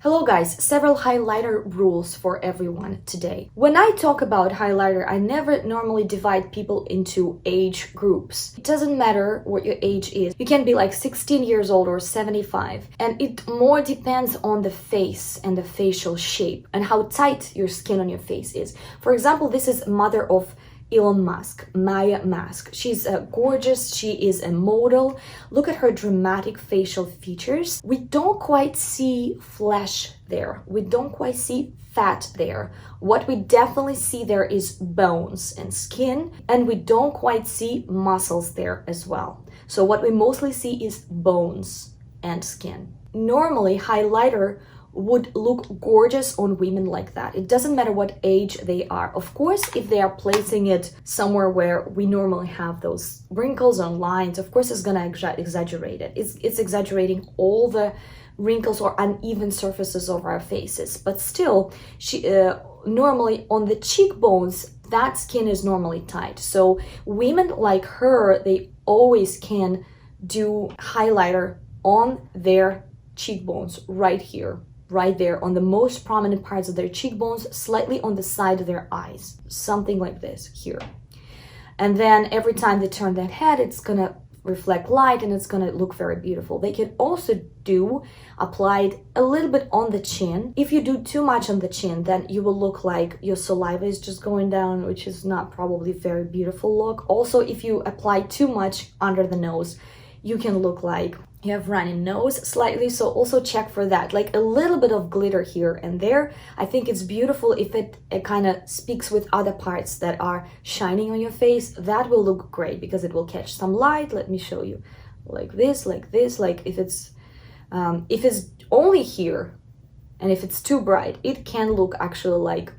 Hello guys, several highlighter rules for everyone today. When I talk about highlighter, I never normally divide people into age groups. It doesn't matter what your age is. You can be like 16 years old or 75. And it more depends on the face and the facial shape and how tight your skin on your face is. For example, this is mother of Elon Musk, Maya Musk. She's gorgeous. She is a model. Look at her dramatic facial features. We don't quite see flesh there. We don't quite see fat there. What we definitely see there is bones and skin, and we don't quite see muscles there as well. So what we mostly see is bones and skin. Normally, highlighter would look gorgeous on women like that. It doesn't matter what age they are. Of course, if they are placing it somewhere where we normally have those wrinkles and lines, of course it's gonna exaggerate it. It's exaggerating all the wrinkles or uneven surfaces of our faces. But still, normally on the cheekbones, that skin is normally tight. So women like her, they always can do highlighter on their cheekbones right here. Right there on the most prominent parts of their cheekbones, slightly on the side of their eyes, something like this here. And then every time they turn their head, it's gonna reflect light and it's gonna look very beautiful. They can also apply it a little bit on the chin. If you do too much on the chin, then you will look like your saliva is just going down, which is not probably a very beautiful look. Also, if you apply too much under the nose, you can look like you have runny nose slightly, so also check for that. Like a little bit of glitter here and there. I think it's beautiful if it kind of speaks with other parts that are shining on your face. That will look great because it will catch some light. Let me show you. Like this, like this. Like if it's only here and if it's too bright, it can look actually like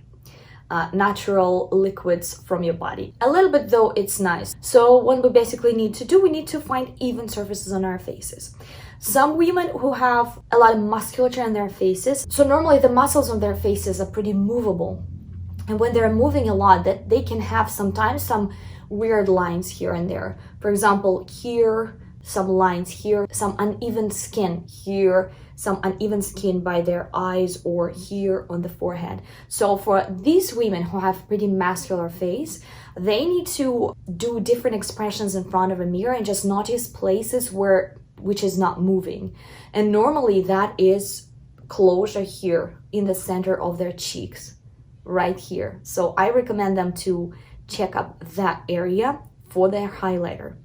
natural liquids from your body. A little bit though, it's nice. So what we basically need to do, we need to find even surfaces on our faces. Some women who have a lot of musculature in their faces, so normally the muscles on their faces are pretty movable. And when they're moving a lot, that they can have sometimes some weird lines here and there. For example, here, some lines here, some uneven skin here, some uneven skin by their eyes or here on the forehead. So for these women who have pretty muscular face, they need to do different expressions in front of a mirror and just notice places which is not moving. And normally that is closure here in the center of their cheeks, right here. So I recommend them to check up that area for their highlighter.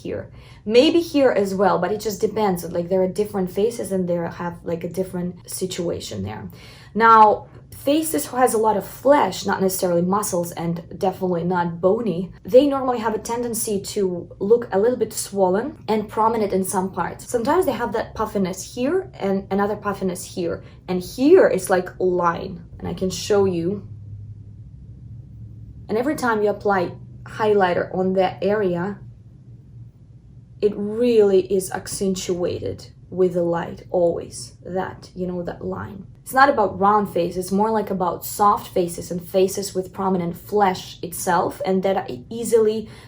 Here, maybe here as well, but it just depends. Like there are different faces and they have like a different situation there. Now, faces who has a lot of flesh, not necessarily muscles and definitely not bony, they normally have a tendency to look a little bit swollen and prominent in some parts. Sometimes they have that puffiness here and another puffiness here, and here is like a line, and I can show you. And every time you apply highlighter on that area, it really is accentuated with the light, always, that line. It's not about round faces, it's more like about soft faces and faces with prominent flesh itself, and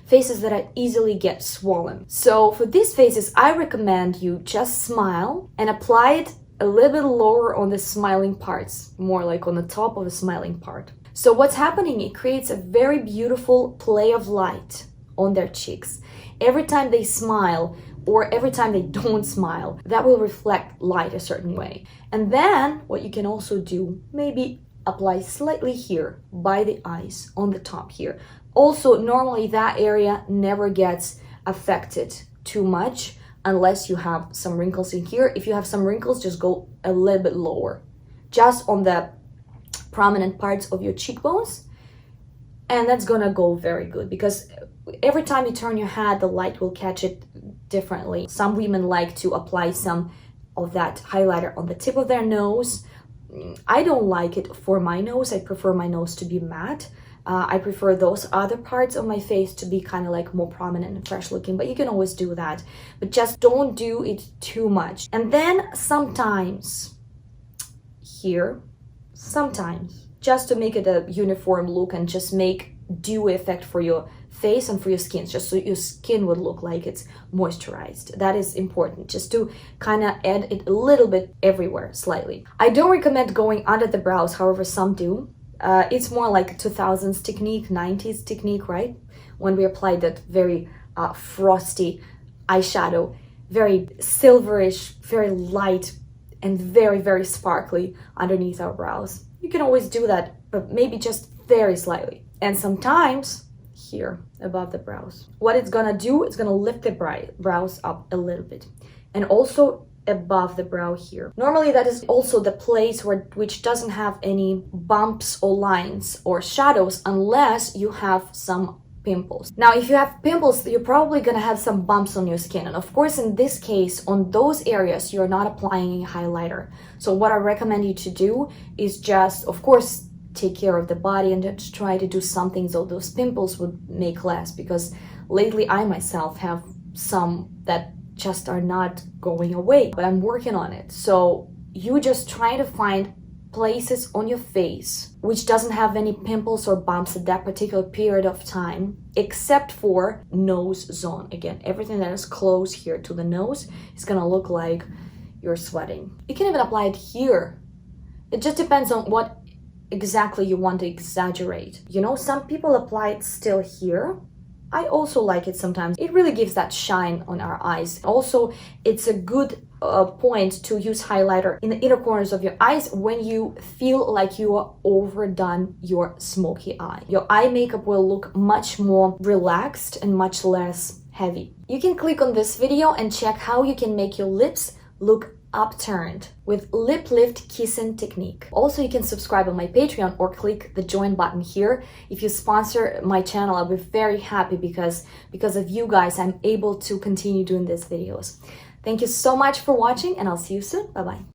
faces that are easily get swollen. So for these faces, I recommend you just smile and apply it a little bit lower on the smiling parts, more like on the top of the smiling part. So what's happening, it creates a very beautiful play of light on their cheeks. Every time they smile or every time they don't smile, that will reflect light a certain way. And then what you can also do, maybe apply slightly here by the eyes on the top here. Also, normally that area never gets affected too much unless you have some wrinkles in here. If you have some wrinkles, just go a little bit lower, just on the prominent parts of your cheekbones. And that's gonna go very good because every time you turn your head, the light will catch it differently. Some women like to apply some of that highlighter on the tip of their nose. I don't like it for my nose. I prefer my nose to be matte. I prefer those other parts of my face to be kind of like more prominent and fresh looking, but you can always do that. But just don't do it too much. And then sometimes here, sometimes, just to make it a uniform look and just make dewy effect for your face and for your skin, just so your skin would look like it's moisturized. That is important, just to kind of add it a little bit everywhere, slightly. I don't recommend going under the brows, however some do. It's more like a 2000s technique, 90s technique, right? When we apply that very frosty eyeshadow, very silverish, very light, and very, very sparkly underneath our brows. You can always do that, but maybe just very slightly. And sometimes here above the brows. What it's gonna do, it's gonna lift the brows up a little bit. And also above the brow here. Normally that is also the place which doesn't have any bumps or lines or shadows unless you have some pimples. Now, if you have pimples, you're probably gonna have some bumps on your skin. And of course, in this case, on those areas, you're not applying a highlighter. So what I recommend you to do is just, of course, take care of the body and just try to do something so those pimples would make less, because lately I myself have some that just are not going away, but I'm working on it. So you just try to find places on your face which doesn't have any pimples or bumps at that particular period of time, except for nose zone. Again, everything that is close here to the nose is gonna look like you're sweating. You can even apply it here. It just depends on what exactly you want to exaggerate. You know, some people apply it still here. I also like it sometimes. It really gives that shine on our eyes. Also, it's a good point to use highlighter in the inner corners of your eyes when you feel like you are overdone your smoky eye. Your eye makeup will look much more relaxed and much less heavy. You can click on this video and check how you can make your lips look upturned with lip lift kissing technique. Also, you can subscribe on my Patreon or click the join button here. If you sponsor my channel, I'll be very happy because of you guys, I'm able to continue doing these videos. Thank you so much for watching, and I'll see you soon. Bye bye.